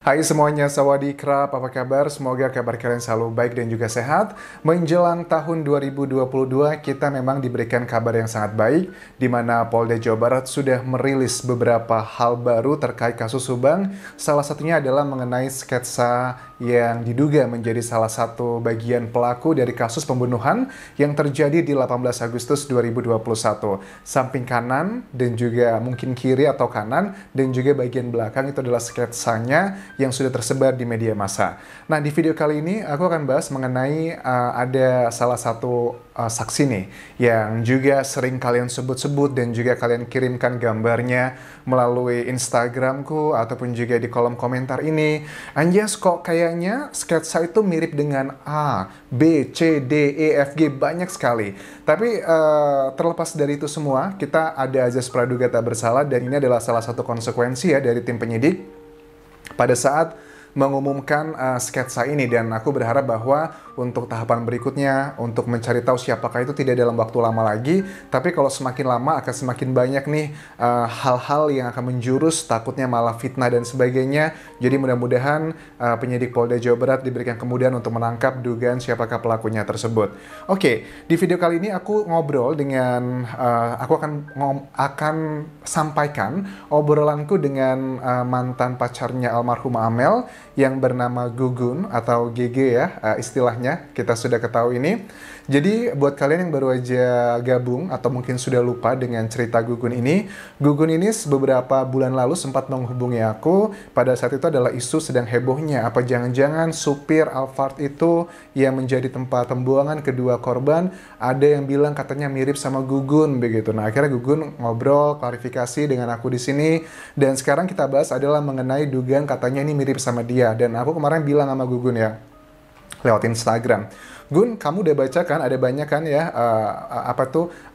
Hai semuanya, sawadee krap, apa kabar? Semoga kabar kalian selalu baik dan juga sehat. Menjelang tahun 2022, kita memang diberikan kabar yang sangat baik, di mana Polda Jawa Barat sudah merilis beberapa hal baru terkait kasus Subang. Salah satunya adalah mengenai sketsa yang diduga menjadi salah satu bagian pelaku dari kasus pembunuhan yang terjadi di 18 Agustus 2021. Samping kanan dan juga mungkin kiri atau kanan dan juga bagian belakang itu adalah sketsanya yang sudah tersebar di media massa. Nah, di video kali ini aku akan bahas mengenai ada salah satu saksi nih yang juga sering kalian sebut-sebut dan juga kalian kirimkan gambarnya melalui Instagramku ataupun juga di kolom komentar ini. Anjas, kok kayaknya sketsa itu mirip dengan A, B, C, D, E, F, G, banyak sekali. Tapi terlepas dari itu semua, kita ada azas praduga tak bersalah dan ini adalah salah satu konsekuensi ya dari tim penyidik pada saat mengumumkan sketsa ini, dan aku berharap bahwa untuk tahapan berikutnya untuk mencari tahu siapakah itu tidak dalam waktu lama lagi, tapi kalau semakin lama akan semakin banyak nih hal-hal yang akan menjurus, takutnya malah fitnah dan sebagainya. Jadi mudah-mudahan penyidik Polda Jawa Barat diberikan kemudahan untuk menangkap dugaan siapakah pelakunya tersebut. Oke, di video kali ini aku ngobrol dengan aku akan sampaikan obrolanku dengan mantan pacarnya almarhum Amel yang bernama Gugun atau GG ya, istilahnya kita sudah ketahui ini. Jadi buat kalian yang baru aja gabung atau mungkin sudah lupa dengan cerita Gugun ini beberapa bulan lalu sempat menghubungi aku. Pada saat itu adalah isu sedang hebohnya, apa jangan-jangan supir Alphard itu yang menjadi tempat pembuangan kedua korban, ada yang bilang katanya mirip sama Gugun begitu. Nah, akhirnya Gugun ngobrol, klarifikasi dengan aku di sini, dan sekarang kita bahas adalah mengenai dugaan katanya ini mirip sama dia. Dan aku kemarin bilang sama Gugun ya, lewat Instagram, Gun, kamu udah baca kan, ada banyak kan ya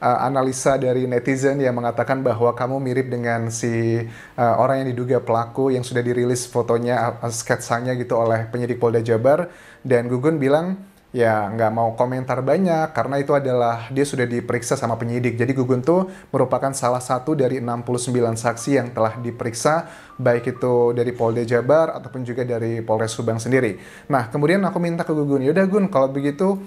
analisa dari netizen yang mengatakan bahwa kamu mirip dengan si orang yang diduga pelaku yang sudah dirilis fotonya, sketsanya gitu oleh penyidik Polda Jabar. Dan Gugun bilang ya nggak mau komentar banyak karena itu adalah dia sudah diperiksa sama penyidik. Jadi Gugun tuh merupakan salah satu dari 69 saksi yang telah diperiksa, baik itu dari Polda Jabar ataupun juga dari Polres Subang sendiri. Nah, kemudian aku minta ke Gugun, yaudah Gun, kalau begitu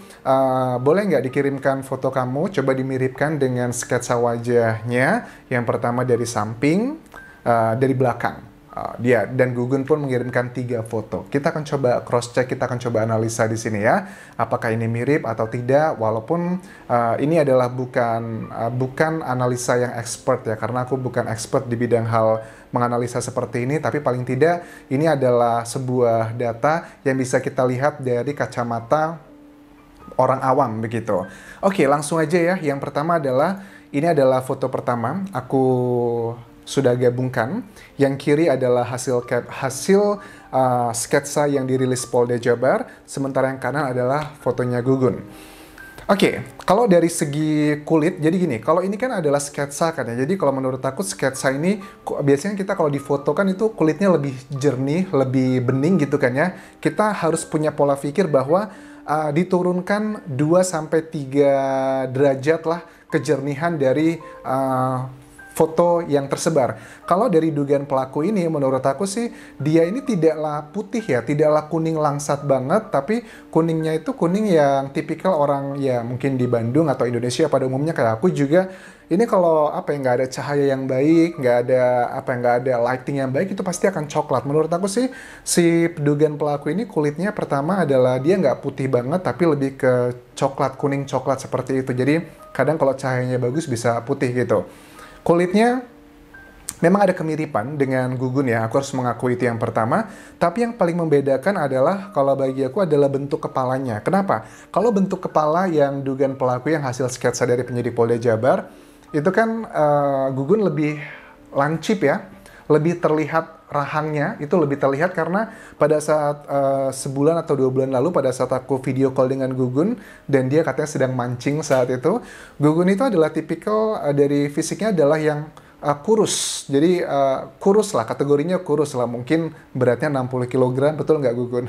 boleh nggak dikirimkan foto kamu, coba dimiripkan dengan sketsa wajahnya, yang pertama dari samping, dari belakang. Dia dan Gugun pun mengirimkan 3 foto. Kita akan coba cross check, kita akan coba analisa di sini ya, apakah ini mirip atau tidak. Walaupun ini adalah bukan analisa yang expert ya, karena aku bukan expert di bidang hal menganalisa seperti ini, tapi paling tidak ini adalah sebuah data yang bisa kita lihat dari kacamata orang awam begitu. Oke, langsung aja ya. Yang pertama adalah ini adalah foto pertama, aku sudah gabungkan. Yang kiri adalah hasil sketsa yang dirilis Polda Jabar, sementara yang kanan adalah fotonya Gugun. Oke, kalau dari segi kulit, jadi gini, kalau ini kan adalah sketsa kan ya, jadi kalau menurut aku sketsa ini, biasanya kita kalau difoto kan itu kulitnya lebih jernih, lebih bening gitu kan ya, kita harus punya pola pikir bahwa diturunkan 2-3 derajat lah kejernihan dari foto yang tersebar. Kalau dari dugaan pelaku ini, menurut aku sih, dia ini tidaklah putih ya, tidaklah kuning langsat banget, tapi kuningnya itu kuning yang tipikal orang ya mungkin di Bandung atau Indonesia pada umumnya kayak aku juga. Ini kalau nggak ada cahaya yang baik, nggak ada lighting yang baik, itu pasti akan coklat. Menurut aku sih, si dugaan pelaku ini kulitnya pertama adalah dia nggak putih banget, tapi lebih ke coklat, kuning coklat seperti itu. Jadi kadang kalau cahayanya bagus bisa putih gitu. Kulitnya memang ada kemiripan dengan Gugun ya, aku harus mengakui itu yang pertama. Tapi yang paling membedakan adalah, kalau bagi aku adalah bentuk kepalanya. Kenapa? Kalau bentuk kepala yang dugaan pelaku yang hasil sketsa dari penyidik Polda Jabar, itu kan Gugun lebih lancip ya, lebih terlihat rahangnya, itu lebih terlihat karena pada saat sebulan atau 2 bulan lalu pada saat aku video call dengan Gugun dan dia katanya sedang mancing saat itu, Gugun itu adalah tipikal dari fisiknya adalah yang kurus. Jadi kurus lah, kategorinya kurus lah, mungkin beratnya 60 kg, betul nggak Gugun?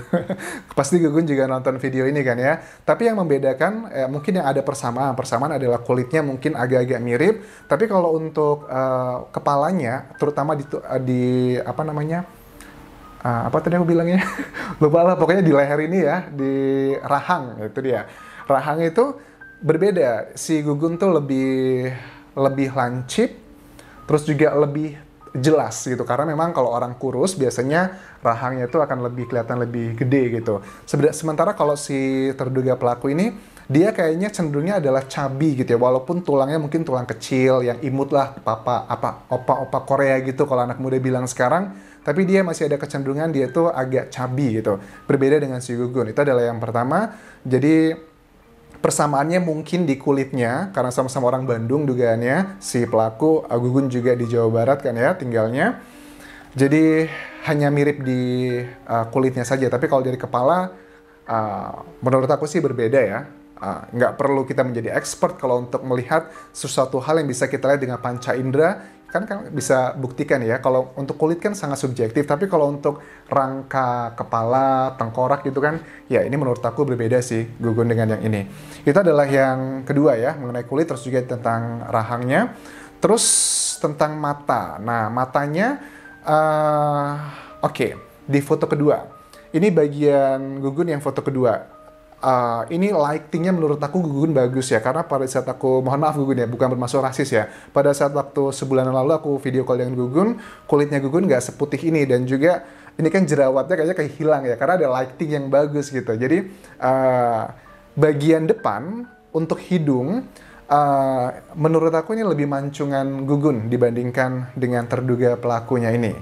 Pasti Gugun juga nonton video ini kan ya. Tapi yang membedakan, mungkin yang ada persamaan adalah kulitnya mungkin agak-agak mirip, tapi kalau untuk kepalanya, terutama di apa namanya, apa tadi aku bilangnya? Lupa lah, pokoknya di leher ini ya, di rahang, itu dia. Rahang itu berbeda, si Gugun tuh lebih lebih lancip, terus juga lebih jelas gitu, karena memang kalau orang kurus biasanya rahangnya itu akan lebih kelihatan lebih gede gitu. Sementara kalau si terduga pelaku ini, dia kayaknya cenderungnya adalah chubby gitu ya, walaupun tulangnya mungkin tulang kecil yang imut lah, papa apa opa-opa Korea gitu kalau anak muda bilang sekarang, tapi dia masih ada kecenderungan dia tuh agak chubby gitu, berbeda dengan si Gugun. Itu adalah yang pertama. Jadi persamaannya mungkin di kulitnya, karena sama-sama orang Bandung dugaannya, si pelaku Gugun juga di Jawa Barat kan ya tinggalnya. Jadi hanya mirip di kulitnya saja, tapi kalau dari kepala, menurut aku sih berbeda ya. Nggak perlu kita menjadi expert kalau untuk melihat sesuatu hal yang bisa kita lihat dengan panca indera, kan bisa buktikan ya. Kalau untuk kulit kan sangat subjektif, tapi kalau untuk rangka kepala, tengkorak gitu kan, ya ini menurut aku berbeda sih Gugun dengan yang ini. Itu adalah yang kedua ya, mengenai kulit, terus juga tentang rahangnya. Terus tentang mata. Nah, matanya, oke, di foto kedua. Ini bagian Gugun yang foto kedua. Ini lightingnya menurut aku Gugun bagus ya, karena pada saat aku, mohon maaf Gugun ya, bukan bermaksud rasis ya, pada saat waktu sebulan lalu aku video call dengan Gugun, kulitnya Gugun nggak seputih ini, dan juga ini kan jerawatnya kayaknya kayak hilang ya, karena ada lighting yang bagus gitu. Jadi bagian depan untuk hidung, menurut aku ini lebih mancungan Gugun dibandingkan dengan terduga pelakunya ini.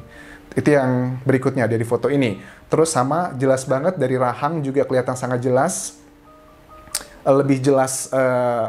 Itu yang berikutnya dari foto ini. Terus sama jelas banget dari rahang juga kelihatan sangat jelas. Lebih jelas,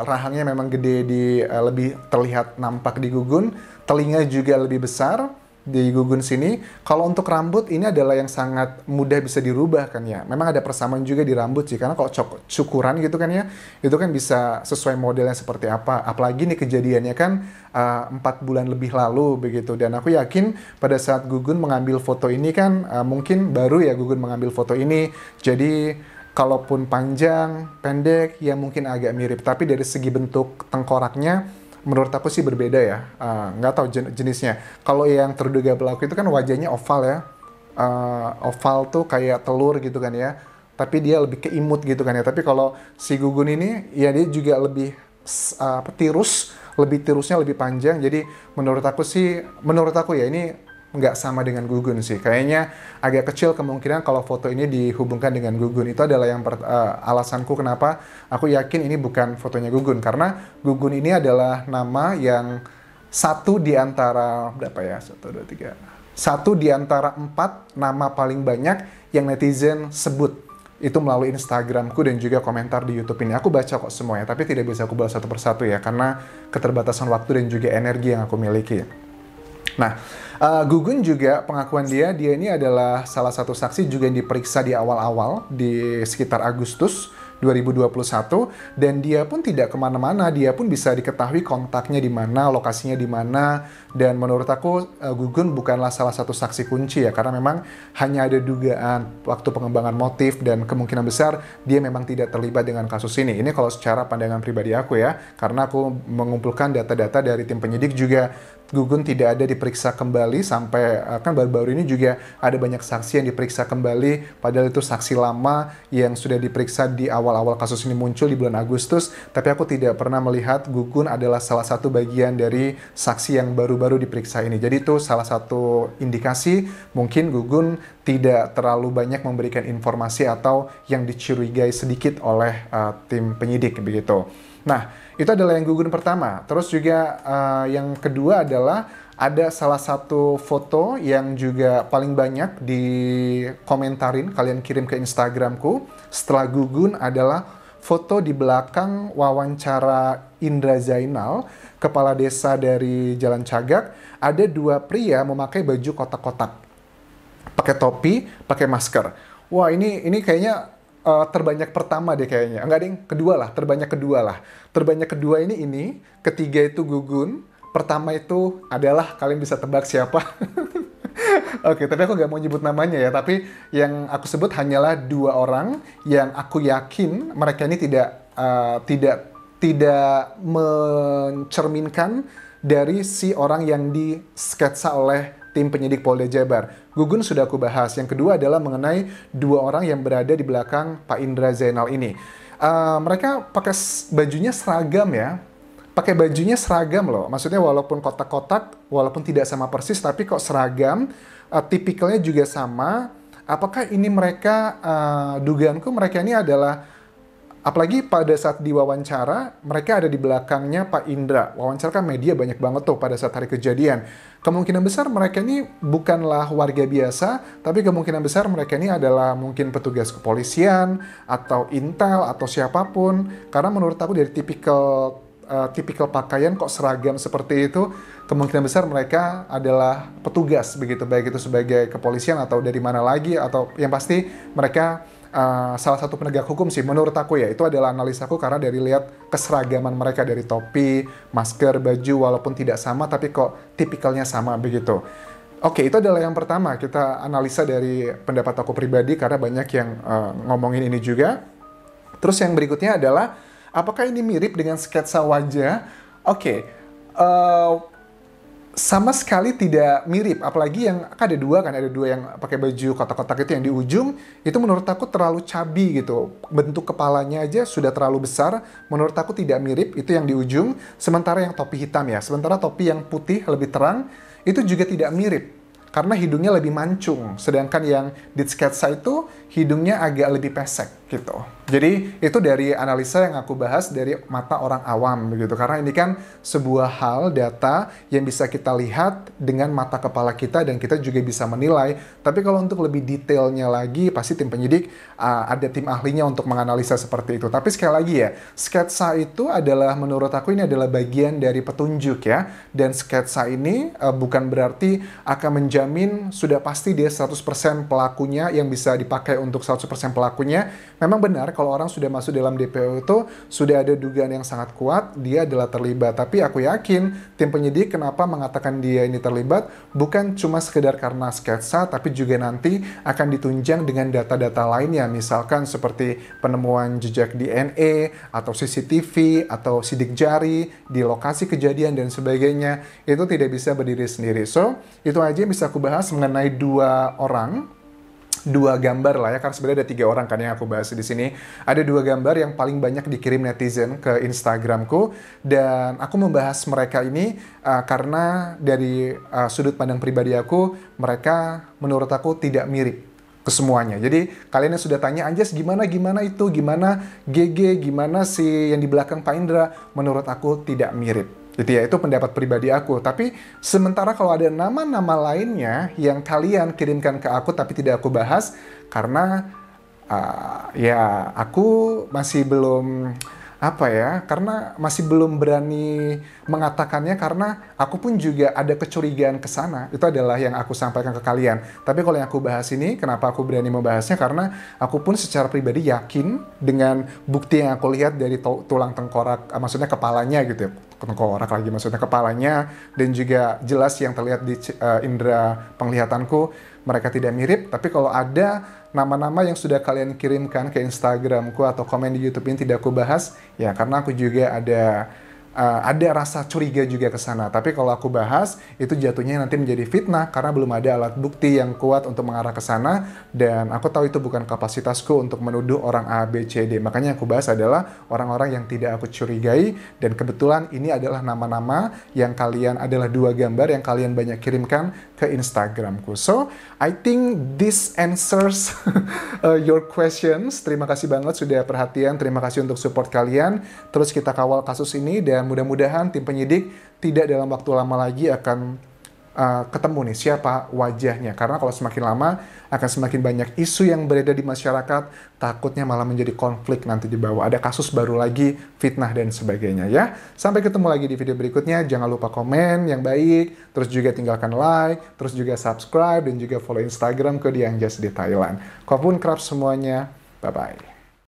rahangnya memang gede, lebih terlihat nampak di Gugun. Telinga juga lebih besar di Gugun sini. Kalau untuk rambut ini adalah yang sangat mudah bisa dirubah kan ya. Memang ada persamaan juga di rambut sih, karena kalau cukuran gitu kan ya, itu kan bisa sesuai modelnya seperti apa. Apalagi nih kejadiannya kan 4 bulan lebih lalu begitu. Dan aku yakin pada saat Gugun mengambil foto ini kan, mungkin baru ya Gugun mengambil foto ini. Jadi kalaupun panjang, pendek, ya mungkin agak mirip. Tapi dari segi bentuk tengkoraknya, menurut aku sih berbeda ya. Nggak tahu jenisnya. Kalau yang terduga pelaku itu kan wajahnya oval ya. Oval tuh kayak telur gitu kan ya. Tapi dia lebih keimut gitu kan ya. Tapi kalau si Gugun ini, ya dia juga lebih tirus. Tirusnya lebih panjang. Jadi menurut aku ya ini nggak sama dengan Gugun sih. Kayaknya agak kecil kemungkinan kalau foto ini dihubungkan dengan Gugun. Itu adalah yang alasanku kenapa aku yakin ini bukan fotonya Gugun. Karena Gugun ini adalah nama yang satu di antara, berapa ya? 1, 2, 3. Satu di antara 4 nama paling banyak yang netizen sebut. Itu melalui Instagramku dan juga komentar di YouTube ini. Aku baca kok semuanya, tapi tidak bisa aku balas satu persatu ya. Karena keterbatasan waktu dan juga energi yang aku miliki. Nah, Gugun juga pengakuan dia ini adalah salah satu saksi juga yang diperiksa di awal-awal, di sekitar Agustus 2021, dan dia pun tidak kemana-mana, dia pun bisa diketahui kontaknya di mana, lokasinya di mana, dan menurut aku Gugun bukanlah salah satu saksi kunci ya, karena memang hanya ada dugaan waktu pengembangan motif dan kemungkinan besar dia memang tidak terlibat dengan kasus ini. Ini kalau secara pandangan pribadi aku ya, karena aku mengumpulkan data-data dari tim penyidik juga. Gugun tidak ada diperiksa kembali sampai, kan baru-baru ini juga ada banyak saksi yang diperiksa kembali, padahal itu saksi lama yang sudah diperiksa di awal-awal kasus ini muncul di bulan Agustus, tapi aku tidak pernah melihat Gugun adalah salah satu bagian dari saksi yang baru-baru diperiksa ini. Jadi itu salah satu indikasi mungkin Gugun tidak terlalu banyak memberikan informasi atau yang dicurigai sedikit oleh tim penyidik begitu. Nah, itu adalah yang Gugun pertama. Terus juga yang kedua adalah ada salah satu foto yang juga paling banyak dikomentarin, kalian kirim ke Instagramku setelah Gugun, adalah foto di belakang wawancara Indra Zainal, kepala desa dari Jalan Cagak. Ada 2 pria memakai baju kotak-kotak, pakai topi, pakai masker. Wah, ini kayaknya terbanyak pertama deh kayaknya. Enggak ding, kedua lah, terbanyak kedua lah. Terbanyak kedua ini, ketiga itu Gugun, pertama itu adalah, kalian bisa tebak siapa. Oke, tapi aku nggak mau nyebut namanya ya, tapi yang aku sebut hanyalah 2 orang yang aku yakin mereka ini tidak mencerminkan dari si orang yang disketsa oleh tim penyidik Polda Jabar. Gugun sudah aku bahas. Yang kedua adalah mengenai dua orang yang berada di belakang Pak Indra Zainal ini. Mereka pakai bajunya seragam ya. Pakai bajunya seragam loh. Maksudnya walaupun kotak-kotak, walaupun tidak sama persis, tapi kok seragam, tipikalnya juga sama. Apakah ini mereka, dugaanku mereka ini adalah, apalagi pada saat diwawancara, mereka ada di belakangnya Pak Indra. Wawancara kan media banyak banget tuh pada saat hari kejadian. Kemungkinan besar mereka ini bukanlah warga biasa, tapi kemungkinan besar mereka ini adalah mungkin petugas kepolisian, atau intel, atau siapapun. Karena menurut aku dari tipikal pakaian kok seragam seperti itu, kemungkinan besar mereka adalah petugas begitu, baik itu sebagai kepolisian atau dari mana lagi, atau yang pasti mereka salah satu penegak hukum sih menurut aku ya. Itu adalah analisaku karena dari lihat keseragaman mereka, dari topi, masker, baju, walaupun tidak sama tapi kok tipikalnya sama begitu. Oke, itu adalah yang pertama, kita analisa dari pendapat aku pribadi karena banyak yang ngomongin ini juga. Terus yang berikutnya adalah, apakah ini mirip dengan sketsa wajah? Oke, sama sekali tidak mirip, apalagi yang kan ada dua yang pakai baju kotak-kotak itu, yang di ujung itu menurut aku terlalu chubby gitu, bentuk kepalanya aja sudah terlalu besar, menurut aku tidak mirip itu yang di ujung. Sementara yang topi hitam ya, sementara topi yang putih lebih terang itu juga tidak mirip karena hidungnya lebih mancung, sedangkan yang di sketsa itu hidungnya agak lebih pesek gitu. Jadi itu dari analisa yang aku bahas dari mata orang awam begitu, karena ini kan sebuah hal data yang bisa kita lihat dengan mata kepala kita dan kita juga bisa menilai. Tapi kalau untuk lebih detailnya lagi pasti tim penyidik ada tim ahlinya untuk menganalisa seperti itu. Tapi sekali lagi ya, sketsa itu adalah, menurut aku ini adalah bagian dari petunjuk ya, dan sketsa ini bukan berarti akan menjamin sudah pasti dia 100% pelakunya yang bisa dipakai untuk 100% pelakunya. Memang benar kalau orang sudah masuk dalam DPO itu sudah ada dugaan yang sangat kuat dia adalah terlibat. Tapi aku yakin tim penyidik kenapa mengatakan dia ini terlibat bukan cuma sekedar karena sketsa, tapi juga nanti akan ditunjang dengan data-data lainnya, misalkan seperti penemuan jejak DNA atau CCTV atau sidik jari di lokasi kejadian dan sebagainya. Itu tidak bisa berdiri sendiri. So itu aja yang bisa aku bahas mengenai dua gambar lah ya, karena sebenarnya ada 3 orang kan yang aku bahas di sini. Ada 2 gambar yang paling banyak dikirim netizen ke Instagramku, dan aku membahas mereka ini karena dari sudut pandang pribadi aku, mereka menurut aku tidak mirip kesemuanya. Jadi kalian yang sudah tanya, Anjas gimana itu, gimana GG, gimana si yang di belakang Pak Indra, menurut aku tidak mirip. Gitu ya, itu pendapat pribadi aku. Tapi sementara kalau ada nama-nama lainnya yang kalian kirimkan ke aku tapi tidak aku bahas, karena ya aku masih belum karena masih belum berani mengatakannya, karena aku pun juga ada kecurigaan ke sana. Itu adalah yang aku sampaikan ke kalian. Tapi kalau yang aku bahas ini, kenapa aku berani membahasnya? Karena aku pun secara pribadi yakin dengan bukti yang aku lihat dari tulang tengkorak, maksudnya kepalanya gitu ya. Tengkorak lagi maksudnya kepalanya, dan juga jelas yang terlihat di indera penglihatanku, mereka tidak mirip. Tapi kalau ada nama-nama yang sudah kalian kirimkan ke Instagramku atau komen di YouTube ini tidak aku bahas, ya karena aku juga ada rasa curiga juga ke sana. Tapi kalau aku bahas, itu jatuhnya nanti menjadi fitnah karena belum ada alat bukti yang kuat untuk mengarah ke sana, dan aku tahu itu bukan kapasitasku untuk menuduh orang A, B, C, D. Makanya yang aku bahas adalah orang-orang yang tidak aku curigai, dan kebetulan ini adalah nama-nama yang adalah 2 gambar yang kalian banyak kirimkan ke Instagramku. So, I think this answers your questions. Terima kasih banget sudah perhatian, terima kasih untuk support kalian. Terus kita kawal kasus ini, dan mudah-mudahan tim penyidik tidak dalam waktu lama lagi akan ketemu nih siapa wajahnya. Karena kalau semakin lama akan semakin banyak isu yang beredar di masyarakat, takutnya malah menjadi konflik nanti di bawah. Ada kasus baru lagi, fitnah dan sebagainya ya. Sampai ketemu lagi di video berikutnya. Jangan lupa komen yang baik, terus juga tinggalkan like, terus juga subscribe, dan juga follow Instagram ke Anjas di Thailand. Kopun krap semuanya. Bye-bye.